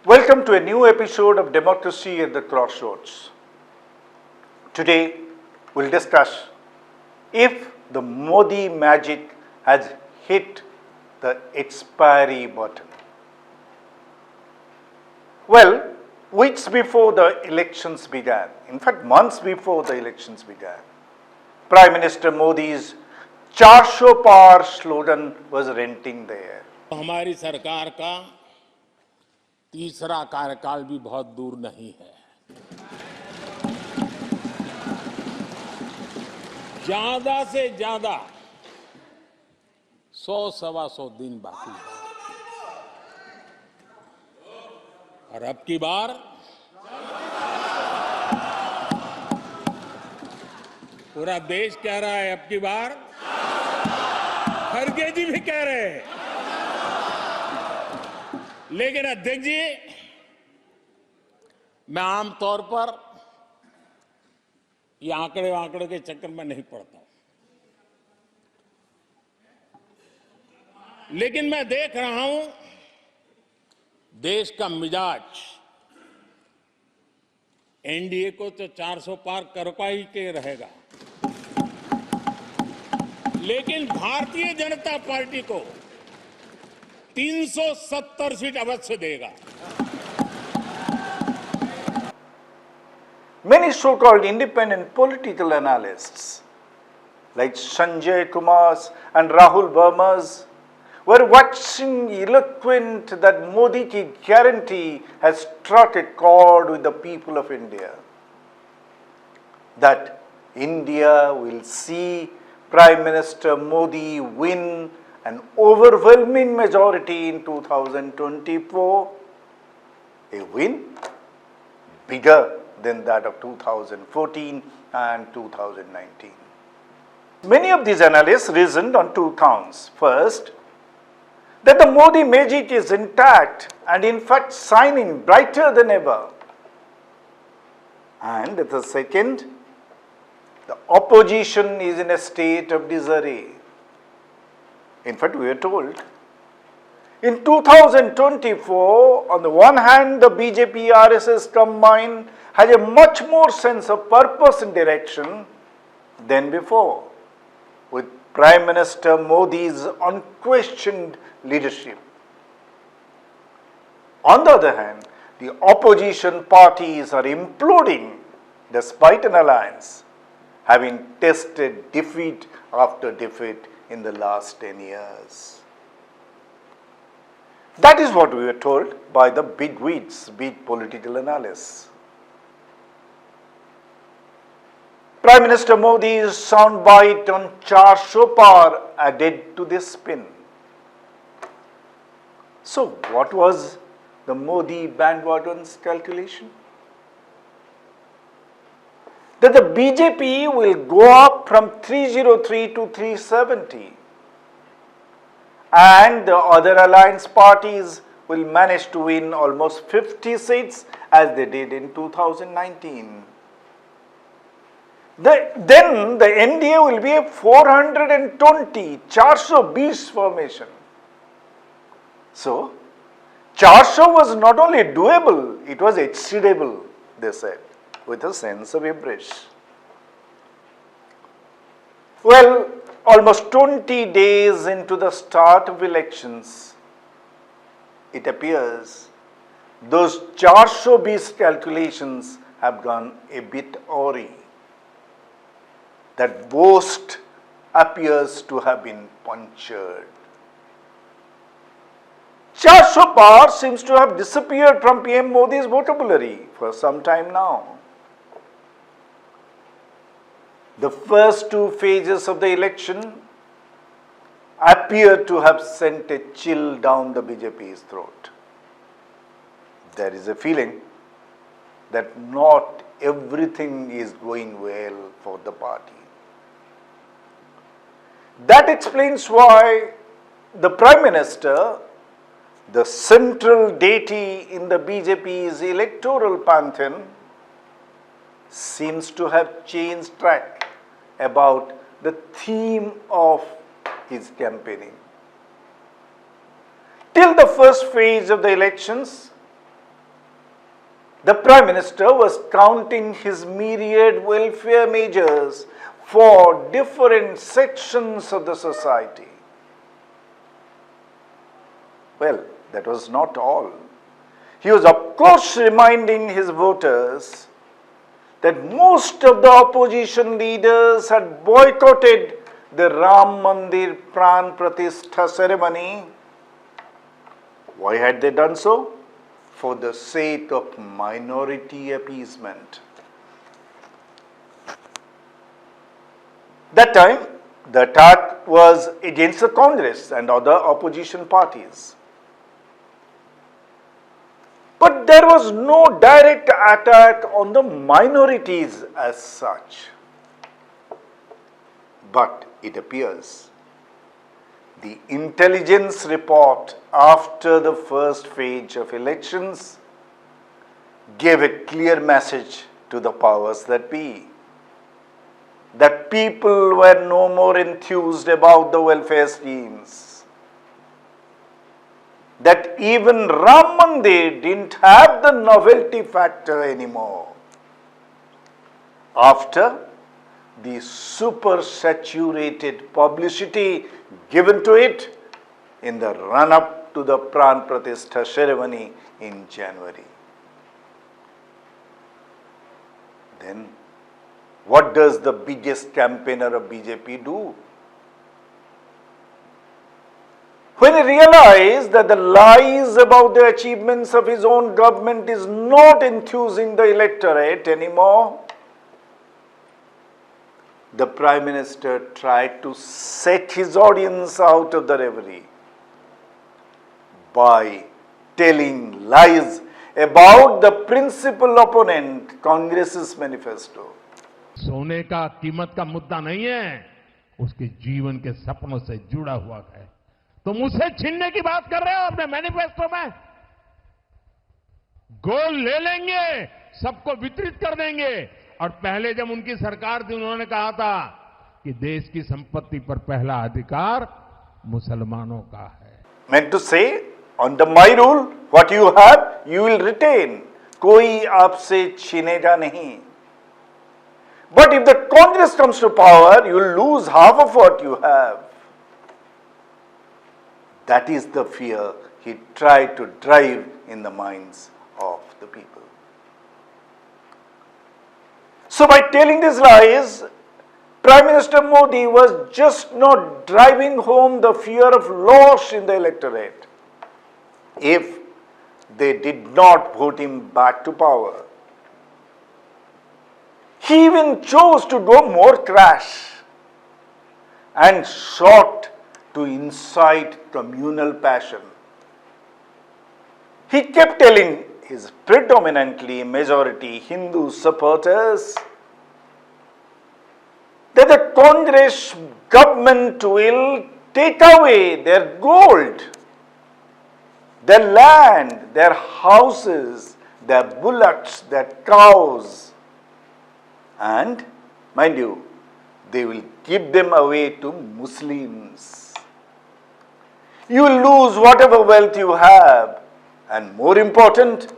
Welcome to a new episode of Democracy at the Crossroads. Today, we'll discuss if the Modi magic has hit the expiry button. Well, weeks before the elections began, in fact, months before the elections began, Prime Minister Modi's "400 par" slogan was renting the air. हमारी सरकार का तीसरा कार्यकाल भी बहुत दूर नहीं है। ज्यादा से ज्यादा 100-125 दिन बाकी है और अब की बार पूरा देश कह रहा है, अब की बार खड़गे जी भी कह रहे हैं। लेकिन अध्यक्ष जी, मैं आमतौर पर ये आंकड़े के चक्कर में नहीं पड़ता, लेकिन मैं देख रहा हूं देश का मिजाज एनडीए को तो 400 पार कर पाई के रहेगा, लेकिन भारतीय जनता पार्टी को 370 सीट अवश्य देगा। Many so-called independent political analysts like Sanjay Kumar and Rahul Verma were waxing eloquent that Modi ki guarantee has struck a chord with the people of India. That India will see Prime Minister Modi win an overwhelming majority in 2024, a win bigger than that of 2014 and 2019. Many of these analysts reasoned on two counts. First, that the Modi magic is intact and in fact shining brighter than ever. And the second, the opposition is in a state of disarray. In fact, we are told, in 2024, on the one hand, the BJP RSS combined has a much more sense of purpose and direction than before, with Prime Minister Modi's unquestioned leadership. On the other hand, the opposition parties are imploding despite an alliance, having tasted defeat after defeat in the last 10 years. That is what we were told by the bigwigs, big political analysts. Prime Minister Modi's soundbite on 400 par added to this spin. So, what was the Modi bandwagon's calculation? That the BJP will go up from 303 to 370 and the other alliance parties will manage to win almost 50 seats as they did in 2019. Then the NDA will be a 420, 420 formation. So, 400 was not only doable, it was exceedable, they said, with a sense of embrace. Well, almost 20 days into the start of elections, it appears those 420 calculations have gone a bit awry. That boast appears to have been punctured. 400 par seems to have disappeared from PM Modi's vocabulary for some time now. The first two phases of the election appear to have sent a chill down the BJP's throat. There is a feeling that not everything is going well for the party. That explains why the Prime Minister, the central deity in the BJP's electoral pantheon, seems to have changed track about the theme of his campaigning. Till the first phase of the elections, the Prime Minister was counting his myriad welfare measures for different sections of the society. Well, that was not all. He was, of course, reminding his voters that most of the opposition leaders had boycotted the Ram Mandir Pran Pratishtha ceremony. Why had they done so? For the sake of minority appeasement. That time, the attack was against the Congress and other opposition parties. But there was no direct attack on the minorities as such. But it appears the intelligence report after the first phase of elections gave a clear message to the powers that be, that people were no more enthused about the welfare schemes, that even Ram Mandir didn't have the novelty factor anymore after the super-saturated publicity given to it in the run-up to the Pran Pratishtha ceremony in January. Then, what does the biggest campaigner of BJP do? When he realized that the lies about the achievements of his own government is not enthusing the electorate anymore, the Prime Minister tried to set his audience out of the reverie by telling lies about the principal opponent, Congress's manifesto. सोने का कीमत का मुद्दा नहीं है, उसके जीवन के सपनों से जुड़ा हुआ है। तुम उसे छीनने की बात कर रहे हो अपने मैनिफेस्टो में। गोल्ड ले लेंगे, सबको वितरित कर देंगे, और पहले जब उनकी सरकार थी उन्होंने कहा था कि देश की संपत्ति पर पहला अधिकार मुसलमानों का है। Meant to say, under my rule, what you have, you will retain. कोई आपसे छीनेगा नहीं. But if the Congress comes to power, you will lose half of what you have. That is the fear he tried to drive in the minds of the people. So by telling these lies, Prime Minister Modi was just not driving home the fear of loss in the electorate if they did not vote him back to power. He even chose to go more crash and sought to incite communal passion. He kept telling his predominantly majority Hindu supporters that the Congress government will take away their gold, their land, their houses, their bullocks, their cows, and, mind you, they will give them away to Muslims. You will lose whatever wealth you have, and more important,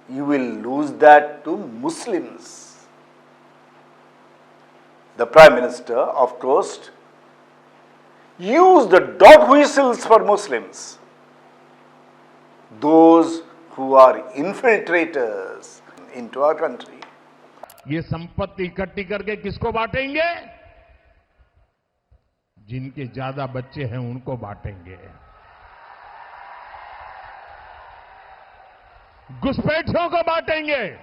you will lose that to Muslims. The Prime Minister, of course, used the dog whistles for Muslims, those who are infiltrators into our country. ये संपत्ति इकट्ठी करके किसको बांटेंगे? जिनके ज्यादा बच्चे हैं उनको बांटेंगे। घुसपैठियों को बांटेंगे।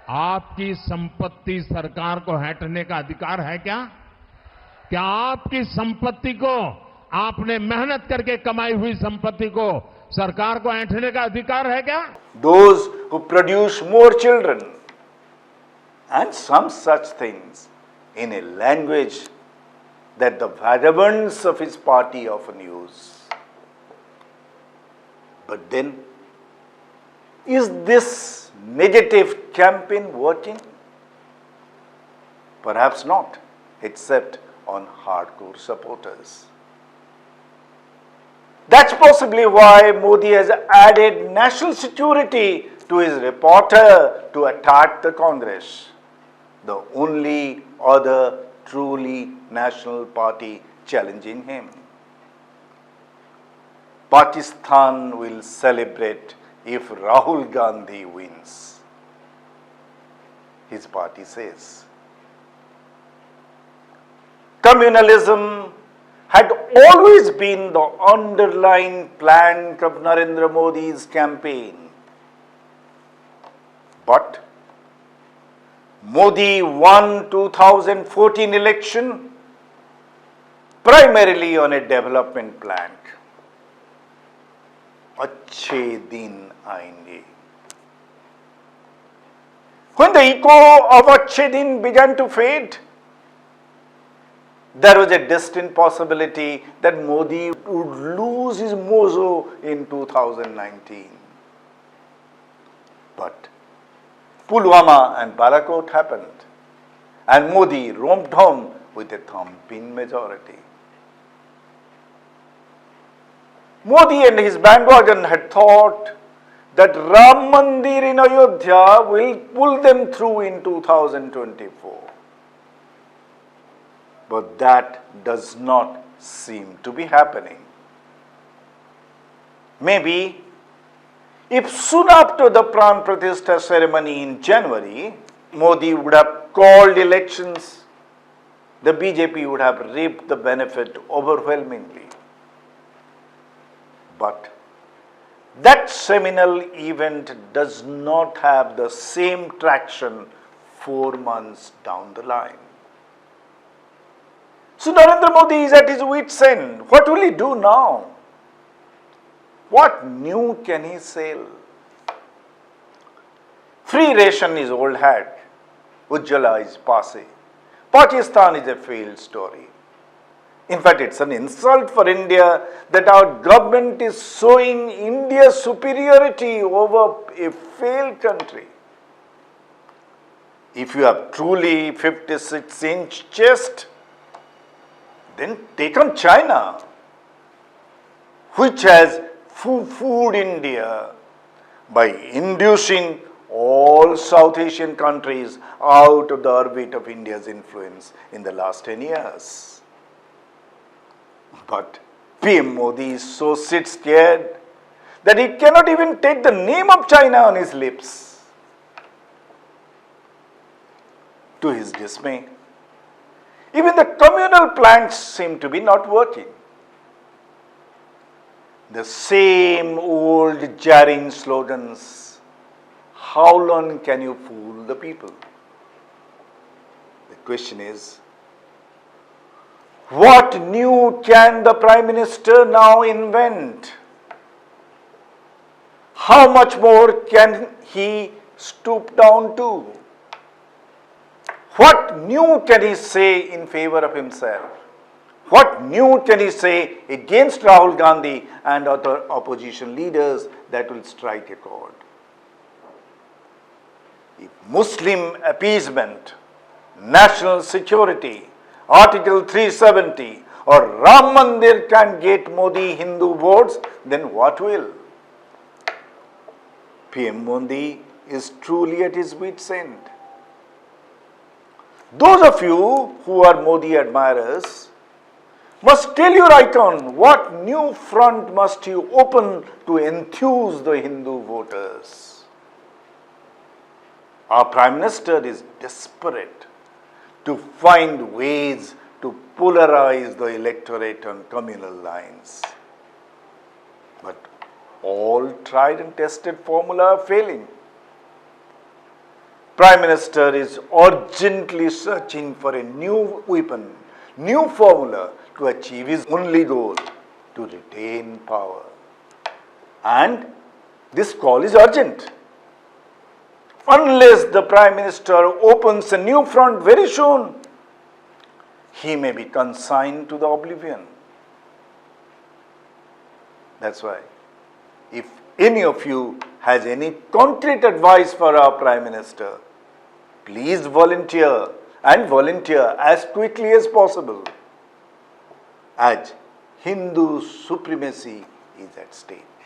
आपकी संपत्ति सरकार को हड़पने का अधिकार है क्या? क्या आपकी संपत्ति को, आपने मेहनत करके कमाई हुई संपत्ति को सरकार को ऐंठने का अधिकार है क्या? Those who produce more children and some such things in a language that the vagabonds of his party often use. But then, is this negative campaign working? Perhaps not, except on hardcore supporters. That's possibly why Modi has added national security to his reporter to attack the Congress, the only other truly national party challenging him. Pakistan will celebrate if Rahul Gandhi wins, his party says. Communalism had always been the underlying plank of Narendra Modi's campaign. But Modi won 2014 election primarily on a development plank. Achhe din aayenge. When the echo of Achhe din began to fade, there was a distant possibility that Modi would lose his mojo in 2019. But Pulwama and Balakot happened, and Modi roamed home with a thumping majority. Modi and his bandwagon had thought that Ram Mandir in Ayodhya will pull them through in 2024. But that does not seem to be happening. Maybe if soon after the Pran Pratishtha ceremony in January, Modi would have called elections, the BJP would have reaped the benefit overwhelmingly. But that seminal event does not have the same traction 4 months down the line. So Narendra Modi is at his wit's end. What will he do now? What new can he sell? Free ration is old hat. Ujjwala is passé. Pakistan is a failed story. In fact, it's an insult for India that our government is showing India's superiority over a failed country. If you have truly 56-inch chest, then take on China, which has foo-fooed India by inducing all South Asian countries out of the orbit of India's influence in the last 10 years. But PM Modi is so scared that he cannot even take the name of China on his lips. To his dismay, even the communal planks seem to be not working. The same old jarring slogans. How long can you fool the people? The question is, what new can the Prime Minister now invent? How much more can he stoop down to? What new can he say in favor of himself? What new can he say against Rahul Gandhi and other opposition leaders that will strike a chord? If Muslim appeasement, national security, Article 370 or Ram Mandir can get Modi Hindu votes, then what will? PM Modi is truly at his wit's end. Those of you who are Modi admirers must tell your icon what new front must you open to enthuse the Hindu voters. Our Prime Minister is desperate to find ways to polarize the electorate on communal lines. But all tried and tested formula are failing. Prime Minister is urgently searching for a new weapon, new formula to achieve his only goal, to retain power. And this call is urgent. Unless the Prime Minister opens a new front very soon, he may be consigned to the oblivion. That's why, if any of you has any concrete advice for our Prime Minister, please volunteer and volunteer as quickly as possible, as Hindu supremacy is at stake.